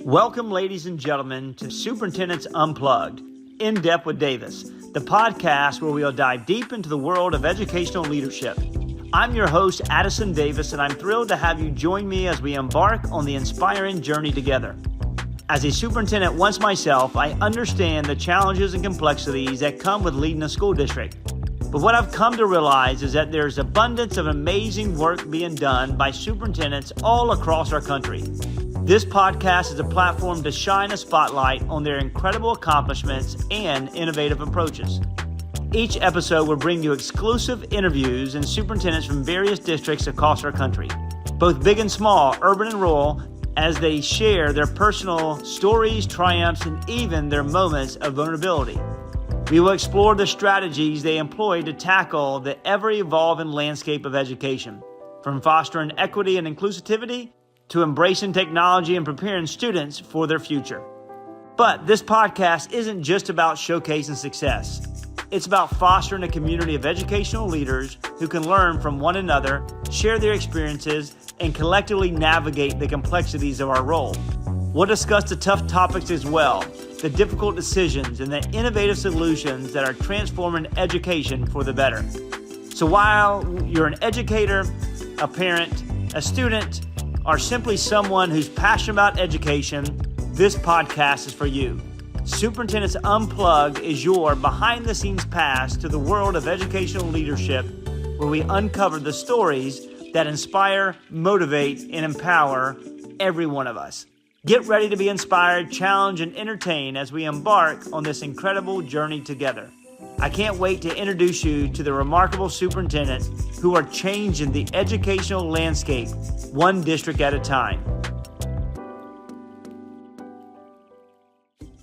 Welcome, ladies and gentlemen, to Superintendents Unplugged, In Depth with Davis, the podcast where we'll dive deep into the world of educational leadership. I'm your host, Addison Davis, and I'm thrilled to have you join me as we embark on the inspiring journey together. As a superintendent once myself, I understand the challenges and complexities that come with leading a school district. But what I've come to realize is that there's abundance of amazing work being done by superintendents all across our country. This podcast is a platform to shine a spotlight on their incredible accomplishments and innovative approaches. Each episode will bring you exclusive interviews and superintendents from various districts across our country, both big and small, urban and rural, as they share their personal stories, triumphs, and even their moments of vulnerability. We will explore the strategies they employ to tackle the ever-evolving landscape of education, from fostering equity and inclusivity to embracing technology and preparing students for their future. But this podcast isn't just about showcasing success. It's about fostering a community of educational leaders who can learn from one another, share their experiences, and collectively navigate the complexities of our role. We'll discuss the tough topics as well, the difficult decisions, and the innovative solutions that are transforming education for the better. So while you're an educator, a parent, a student, or simply someone who's passionate about education, this podcast is for you. Superintendents Unplugged is your behind-the-scenes pass to the world of educational leadership, where we uncover the stories that inspire, motivate, and empower every one of us. Get ready to be inspired, challenged, and entertained as we embark on this incredible journey together. I can't wait to introduce you to the remarkable superintendents who are changing the educational landscape one district at a time.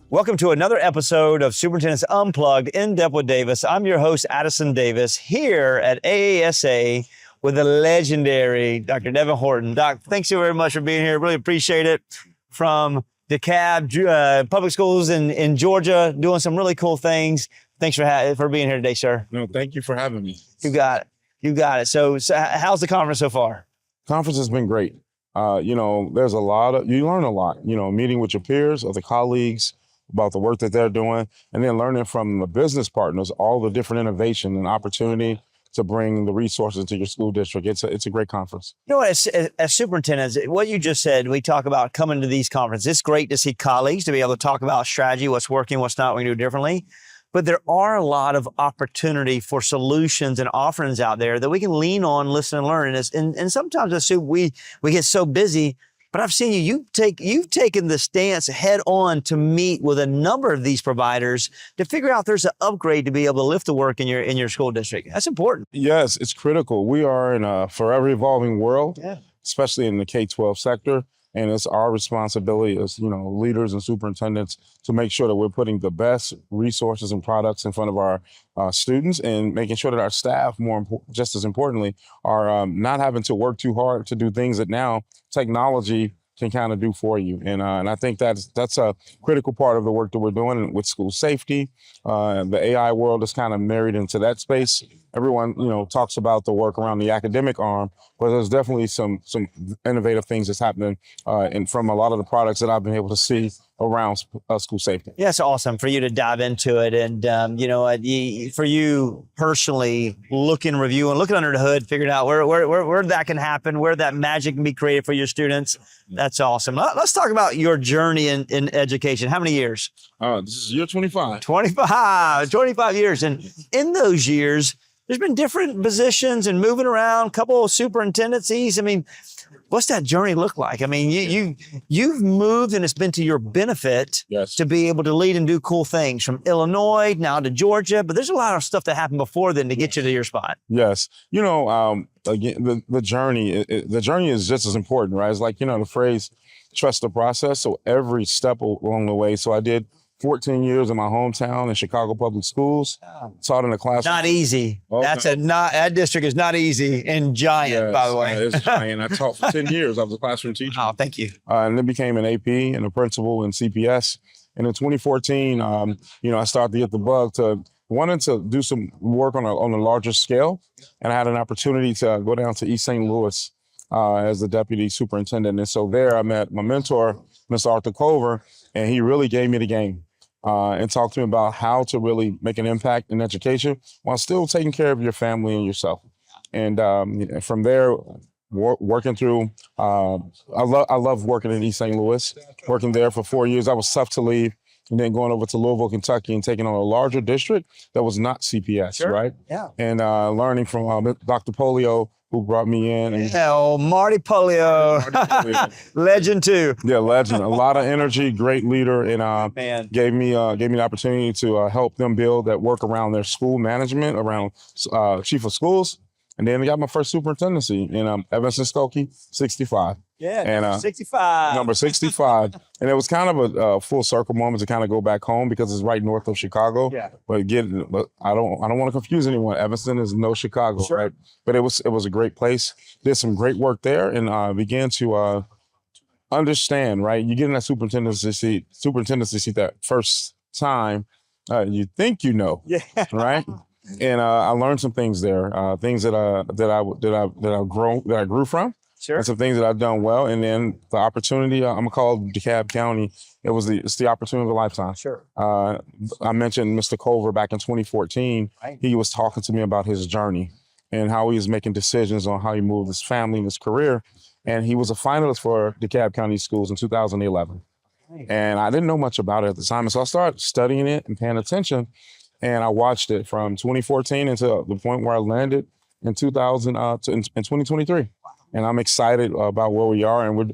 Welcome to another episode of Superintendents Unplugged, In Depth with Davis. I'm your host, Addison Davis, here at AASA with the legendary Dr. Devon Horton. Doc, thanks so very much for being here. Really appreciate it. From DeKalb Public Schools in Georgia, doing some really cool things. Thanks for being here today, sir. No, thank you for having me. You got it. You got it. So how's the conference so far? Conference has been great. There's you learn a lot, meeting with your peers, other colleagues about the work that they're doing, and then learning from the business partners, all the different innovation and opportunity to bring the resources to your school district. It's a great conference. You know what, as superintendents, what you just said, we talk about coming to these conferences. It's great to see colleagues, to be able to talk about strategy, what's working, what's not, we can do differently. But there are a lot of opportunity for solutions and offerings out there that we can lean on, listen, and learn. And sometimes I assume we get so busy, but I've seen you've taken the stance head on to meet with a number of these providers to figure out there's an upgrade to be able to lift the work in your school district. That's important. Yes, it's critical. We are in a forever evolving world, especially in the K-12 sector. And it's our responsibility as, leaders and superintendents to make sure that we're putting the best resources and products in front of our students and making sure that our staff, just as importantly, are not having to work too hard to do things that now technology can kind of do for you. And I think that's a critical part of the work that we're doing with school safety. The AI world is kind of married into that space. Everyone, talks about the work around the academic arm, but there's definitely some innovative things that's happening and from a lot of the products that I've been able to see around school safety. Yeah, it's awesome for you to dive into it. And, for you personally, looking under the hood, figuring out where that can happen, where that magic can be created for your students. That's awesome. Let's talk about your journey in education. How many years? This is year 25. 25 years. And in those years, there's been different positions and moving around, a couple of superintendencies. I mean, what's that journey look like? I mean, you've moved and it's been to your benefit to be able to lead and do cool things from Illinois now to Georgia, but there's a lot of stuff that happened before then to get you to your spot. Yes. Again, the journey is just as important, right? It's like, the phrase, trust the process. So every step along the way. So I did 14 years in my hometown in Chicago Public Schools. Taught in a class. Not easy. Okay. That district is not easy and giant, by the way. It's giant. I taught for 10 years. I was a classroom teacher. Oh, thank you. And then became an AP and a principal in CPS. And in 2014, I started to get the bug to wanting to do some work on a larger scale. And I had an opportunity to go down to East St. Louis as the deputy superintendent. And so there I met my mentor, Mr. Arthur Culver, and he really gave me the game and talked to me about how to really make an impact in education while still taking care of your family and yourself. And from there, working through, I love working in East St. Louis, working there for 4 years. I was tough to leave. And then going over to Louisville, Kentucky, and taking on a larger district that was not CPS, right? Yeah. And learning from Dr. Polio, who brought me in. And, Marty Polio. Legend too. Yeah, legend. A lot of energy, great leader, and gave me the opportunity to help them build that work around their school management, around chief of schools. And then I got my first superintendency in Evanston, Skokie, 65. Yeah, and 65. Number 65. And it was kind of a full circle moment to kind of go back home because it's right north of Chicago. Yeah. But I don't want to confuse anyone. Evanston is no Chicago, sure. Right? But it was a great place. Did some great work there and began to understand, right? You get in that superintendency seat that first time, you think you know, right? And I learned some things there, things that I grew from. Sure. And some things that I've done well. And then the opportunity, I'm gonna call DeKalb County, it's the opportunity of a lifetime. Sure. I mentioned Mr. Culver back in 2014. Right. He was talking to me about his journey and how he was making decisions on how he moved his family and his career. And he was a finalist for DeKalb County Schools in 2011. Right. And I didn't know much about it at the time. And so I started studying it and paying attention. And I watched it from 2014 until the point where I landed in 2023. And I'm excited about where we are, and we're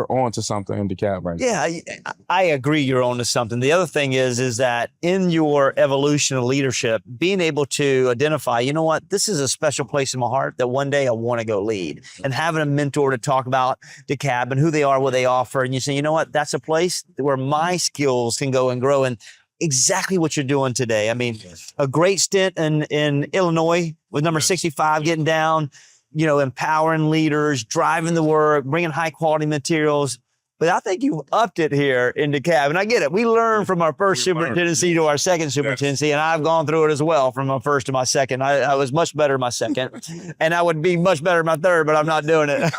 on to something in DeKalb right now. Yeah, I agree. You're on to something. The other thing is that in your evolution of leadership, being able to identify, you know what, this is a special place in my heart that one day I want to go lead, and having a mentor to talk about DeKalb and who they are, what they offer, and you say, you know what, that's a place where my skills can go and grow. And exactly what you're doing today. I mean, a great stint in Illinois with number 65, getting down, empowering leaders, driving the work, bringing high quality materials. But I think you've upped it here in DeKalb. And I get it. We learn from our first superintendency to our second superintendency. And I've gone through it as well from my first to my second. I was much better my second. And I would be much better my third, but I'm not doing it.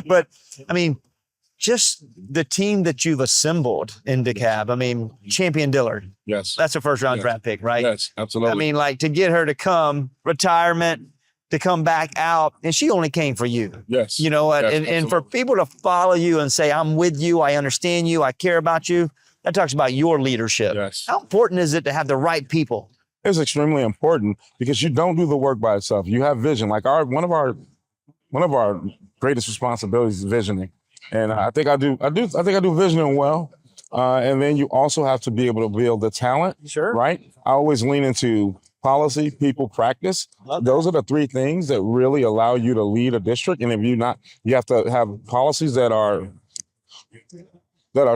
But I mean, just the team that you've assembled in DeKalb. I mean, Champion Dillard. Yes. That's a first round draft pick, right? Yes, absolutely. I mean, like to get her to come, retirement, to come back out, and she only came for you. Yes. And for people to follow you and say, I'm with you, I understand you, I care about you, that talks about your leadership. Yes. How important is it to have the right people? It's extremely important because you don't do the work by itself. You have vision. Like one of our greatest responsibilities is visioning. And I think I do visioning well. And then you also have to be able to build the talent. Sure. Right? I always lean into policy, people, practice. Those are the three things that really allow you to lead a district. And if you have to have policies that are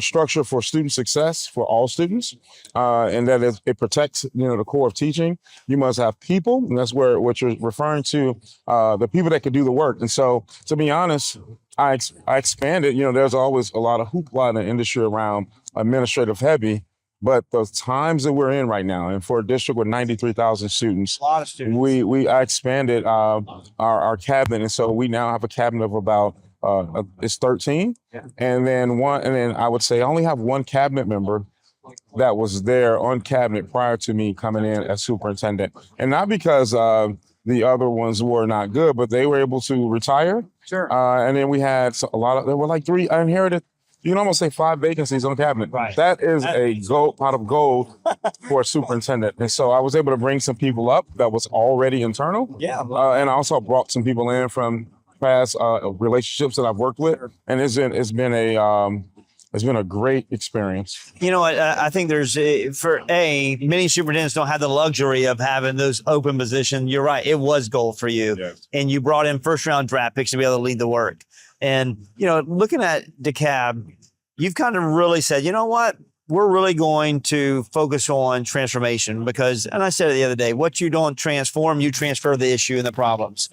structured for student success for all students, and that it protects, the core of teaching. You must have people, and that's what you're referring to, the people that can do the work. And so, to be honest, I expanded. There's always a lot of hoopla in the industry around administrative heavy. But the times that we're in right now, and for a district with 93,000 students, a lot of students, I expanded our cabinet, and so we now have a cabinet of about it's 13, and then I would say I only have one cabinet member that was there on cabinet prior to me coming in as superintendent, and not because the other ones were not good, but they were able to retire. Sure. And then we had there were like three. I inherited. You can almost say 5 vacancies on cabinet. Right. That is a pot of gold for a superintendent. And so I was able to bring some people up that was already internal. Yeah. And I also brought some people in from past relationships that I've worked with. And it's been a great experience. You know what? I think there's many superintendents don't have the luxury of having those open positions. You're right. It was gold for you. Yes. And you brought in first round draft picks to be able to lead the work. And, looking at DeKalb, you've kind of really said, you know what? We're really going to focus on transformation because, and I said it the other day, what you don't transform, you transfer the issue and the problems.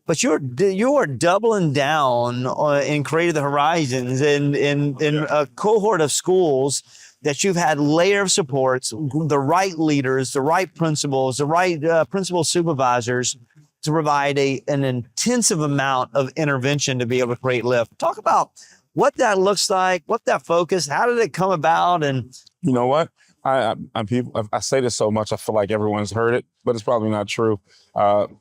But you're doubling down in creating the horizons in a cohort of schools that you've had layer of supports, the right leaders, the right principals, the right principal supervisors to provide an intensive amount of intervention to be able to create lift. Talk about what that looks like, what that focus, how did it come about? And you know what? I say this so much, I feel like everyone's heard it, but it's probably not true.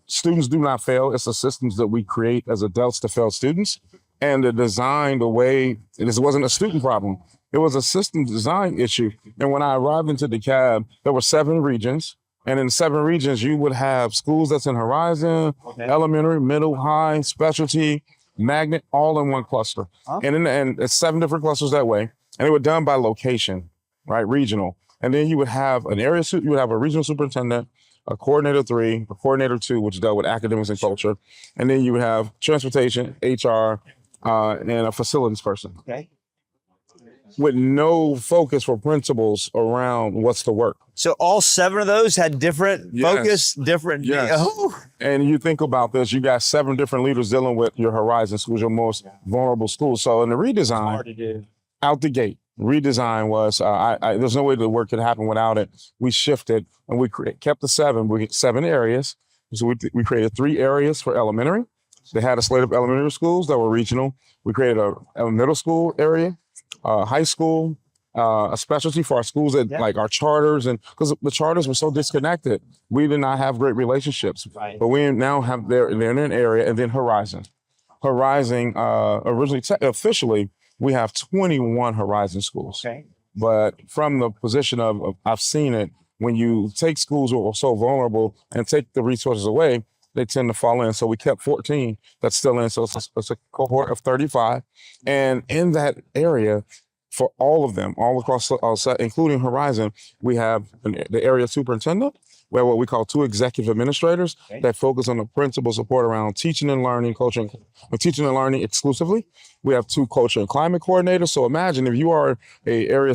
Students do not fail. It's the systems that we create as adults to fail students. And the design, the way, this wasn't a student problem. It was a system design issue. And when I arrived into DeKalb, there were 7 regions. And in 7 regions, you would have schools that's in Horizon, elementary, middle, high, specialty, magnet, all in one cluster. And it's 7 different clusters that way. And they were done by location, right? Regional. And then you would have an area, you would have a regional superintendent, a coordinator 3, a coordinator 2, which dealt with academics and culture. And then you would have transportation, HR, and a facilities person. With no focus for principals around what's the work. So all 7 of those had different focus, different. And you think about this, you got 7 different leaders dealing with your Horizon schools, your most vulnerable schools. So in the redesign, out the gate, redesign was, there's no way the work could happen without it. We shifted and we kept the 7, we get 7 areas. So we created 3 areas for elementary. They had a slate of elementary schools that were regional. We created a middle school area, high school, a specialty for our schools that like our charters, and because the charters were so disconnected, we did not have great relationships. But we now have they're in an area, and then Horizon, originally officially we have 21 Horizon schools. But from the position of I've seen it, when you take schools who are so vulnerable and take the resources away, they tend to fall in. So we kept 14 that's still in. So it's a cohort of 35. And in that area, for all of them, all across, including Horizon, we have the area superintendent, where what we call 2 executive administrators that focus on the principal support around teaching and learning, coaching, teaching and learning exclusively. We have 2 culture and climate coordinators. So imagine if you are area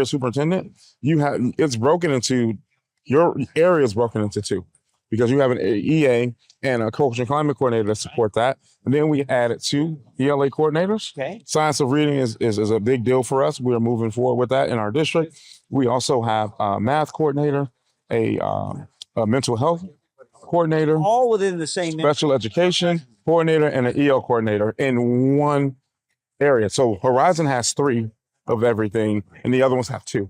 superintendent, it's broken into, your area is broken into 2. Because you have an EA and a culture and climate coordinator that support that. And then we added 2 ELA coordinators. Science of reading is a big deal for us. We are moving forward with that in our district. We also have a math coordinator, a mental health coordinator. All within the same special education coordinator and an EL coordinator in one area. So Horizon has 3 of everything and the other ones have 2.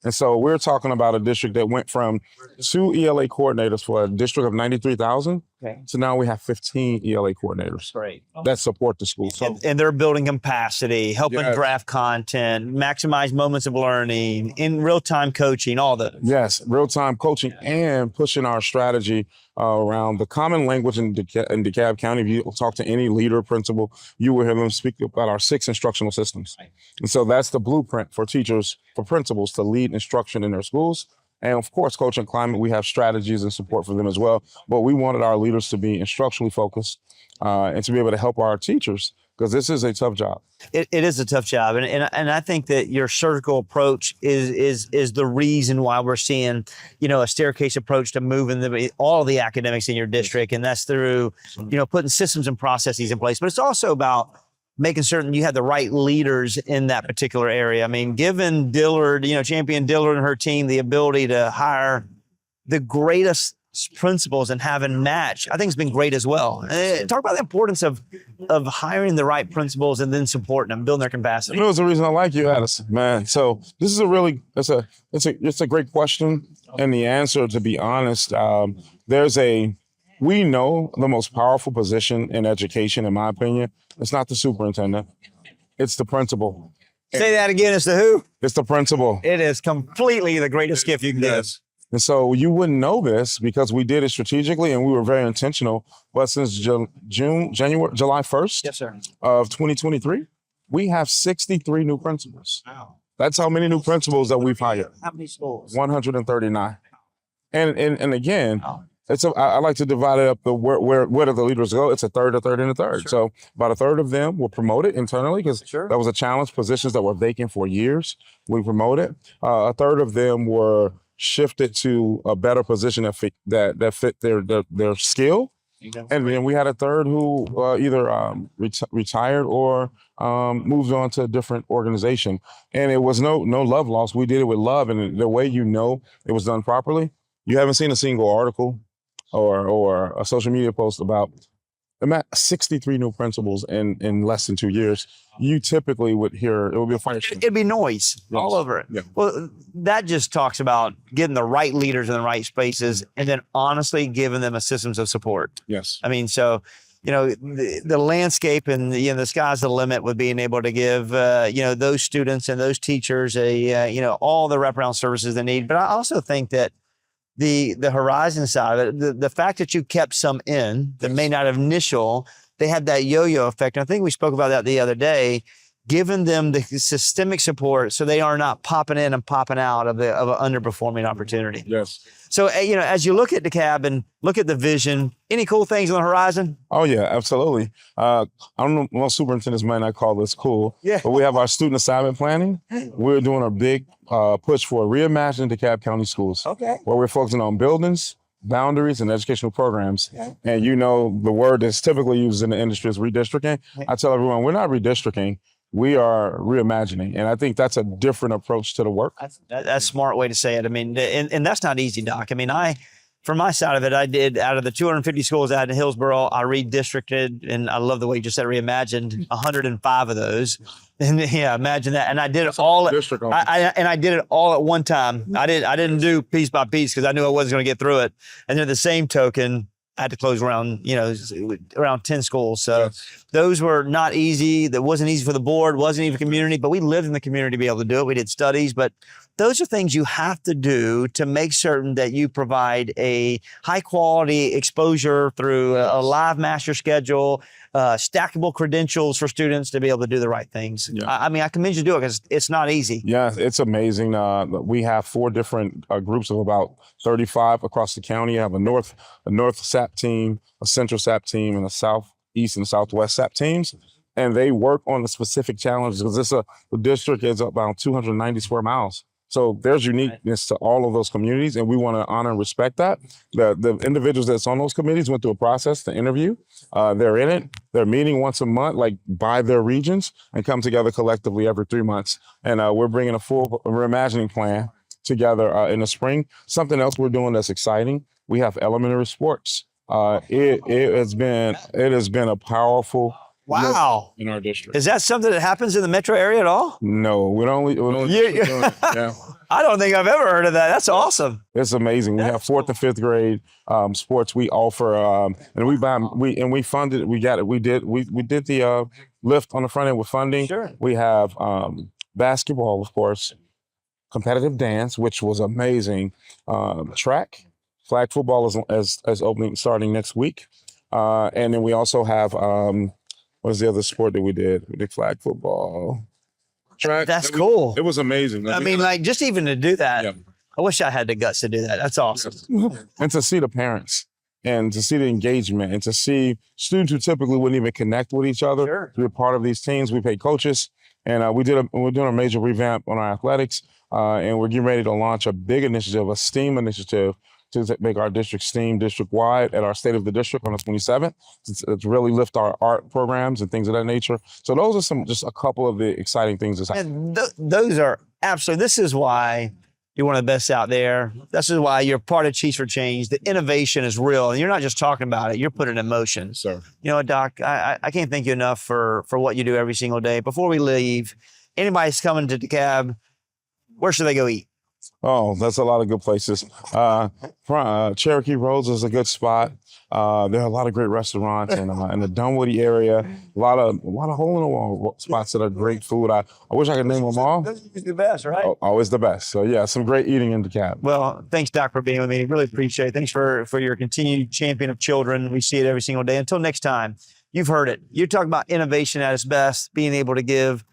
And so we're talking about a district that went from 2 ELA coordinators for a district of 93,000 to now we have 15 ELA coordinators that support the school. So, and they're building capacity, helping draft content, maximize moments of learning, in real-time coaching, all that. Yes, real-time coaching and pushing our strategy around the common language in DeKalb County. If you talk to any leader, principal, you will hear them speak about our 6 instructional systems. And so that's the blueprint for teachers, for principals to lead instruction in their schools. And of course, Coach and Climate, we have strategies and support for them as well. But we wanted our leaders to be instructionally focused and to be able to help our teachers, because this is a tough job. It is a tough job. And I think that your surgical approach is the reason why we're seeing, a staircase approach to moving all the academics in your district. And that's through, putting systems and processes in place. But it's also about making certain you have the right leaders in that particular area. I mean, giving Dillard, Champion Dillard and her team the ability to hire the greatest principals and having match, I think it's been great as well. Talk about the importance of hiring the right principals and then supporting them, building their capacity. It's the reason I like you, Addison, man. So this is it's a great question. And the answer, to be honest, we know the most powerful position in education, in my opinion, it's not the superintendent, it's the principal. Say that again, it's the who? It's the principal. It is completely the greatest gift you can give. And so you wouldn't know this because we did it strategically and we were very intentional. But since July 1st of 2023, we have 63 new principals. Wow. That's how many new principals that we've hired. How many schools? 139. And again, I like to divide it up where do the leaders go? It's a third, and a third. Sure. So about a third of them were promoted internally because that was a challenge. Positions that were vacant for years, we promoted. A third of them were shifted to a better position that fit their skill. And then we had a third who either retired or moved on to a different organization. And it was no love lost. We did it with love. And the way it was done properly, you haven't seen a single article or a social media post about 63 new principals in less than 2 years, you typically would hear it would be a fire. It'd be noise all over it. Yeah. Well, that just talks about getting the right leaders in the right spaces, and then honestly giving them a systems of support. Yes. I mean, so the landscape and the sky's the limit with being able to give those students and those teachers all the wraparound services they need. But I also think that the horizon side of it, the fact that you kept some in that may not have they had that yo-yo effect. And I think we spoke about that the other day, giving them the systemic support so they are not popping in and popping out of an underperforming opportunity. Yes. So, as you look at DeKalb and look at the vision, any cool things on the horizon? Oh, yeah, absolutely. I don't know, most superintendents might not call this cool, but we have our student assignment planning. We're doing a big push for reimagining DeKalb County schools, where we're focusing on buildings, boundaries, and educational programs. And the word that's typically used in the industry is redistricting. I tell everyone, we're not redistricting. We are reimagining. And I think that's a different approach to the work. That's a smart way to say it. I mean, and that's not easy, Doc. I mean, from my side of it, I did, out of the 250 schools I had in Hillsborough, I redistricted, and I love the way you just said reimagined, 105 of those. And yeah, imagine that. And I did it all. I did it all at one time. I didn't do piece by piece because I knew I wasn't going to get through it. And then the same token, I had to close around 10 schools. So those were not easy. That wasn't easy for the board, wasn't even community, but we lived in the community to be able to do it. We did studies, but those are things you have to do to make certain that you provide a high quality exposure through a live master schedule, stackable credentials for students to be able to do the right things. Yeah. I mean, I commend you to do it because it's not easy. Yeah, it's amazing. We have 4 different groups of about 35 across the county. You have a North SAP team, a Central SAP team, and a Southeast and Southwest SAP teams. And they work on the specific challenges because the district is about 290 square miles. So there's uniqueness to all of those communities, and we want to honor and respect that. The individuals that's on those committees went through a process to interview. They're in it. They're meeting once a month, like by their regions, and come together collectively every 3 months. And we're bringing a full reimagining plan together in the spring. Something else we're doing that's exciting, we have elementary sports. It has been a powerful in our district. Is that something that happens in the metro area at all? No, we don't. Yeah. I don't think I've ever heard of that. That's awesome. It's amazing. We have 4th and 5th grade sports we offer, and we funded it. We got it. We did the lift on the front end with funding. Sure. We have basketball, of course, competitive dance, which was amazing. Track, flag football is opening starting next week, and then we also have. What was the other sport that we did? We did flag football. Track. That's cool. It was amazing. I mean, like, just even to do that, I wish I had the guts to do that. That's awesome. And to see the parents and to see the engagement and to see students who typically wouldn't even connect with each other to be a part of these teams. We pay coaches, and we're doing a major revamp on our athletics, and we're getting ready to launch a big initiative, a STEAM initiative, to make our district STEAM district-wide at our State of the District on the 27th to really lift our art programs and things of that nature. So those are just a couple of the exciting things that's happening. And those are absolutely, this is why you're one of the best out there. This is why you're part of Chiefs for Change. The innovation is real, and you're not just talking about it, you're putting it in motion. Sir. Doc, I can't thank you enough for what you do every single day. Before we leave, anybody's coming to DeKalb, where should they go eat? Oh, that's a lot of good places. Cherokee Roads is a good spot. There are a lot of great restaurants in the Dunwoody area. A lot of hole-in-the-wall spots that are great food. I wish I could name them all. Those are the best, right? Always the best. So yeah, some great eating in DeKalb. Well, thanks, Doc, for being with me. Really appreciate it. Thanks for your continued champion of children. We see it every single day. Until next time, you've heard it. You talk about innovation at its best, being able to give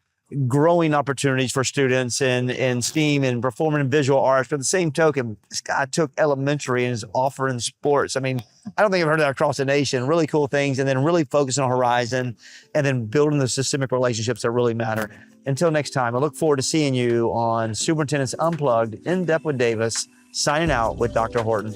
growing opportunities for students in STEAM and performing in visual arts. But at the same token, this guy took elementary and is offering sports. I mean, I don't think I've heard that across the nation. Really cool things, and then really focusing on horizon, and then building the systemic relationships that really matter. Until next time, I look forward to seeing you on Superintendents Unplugged, In Depth with Davis, signing out with Dr. Horton.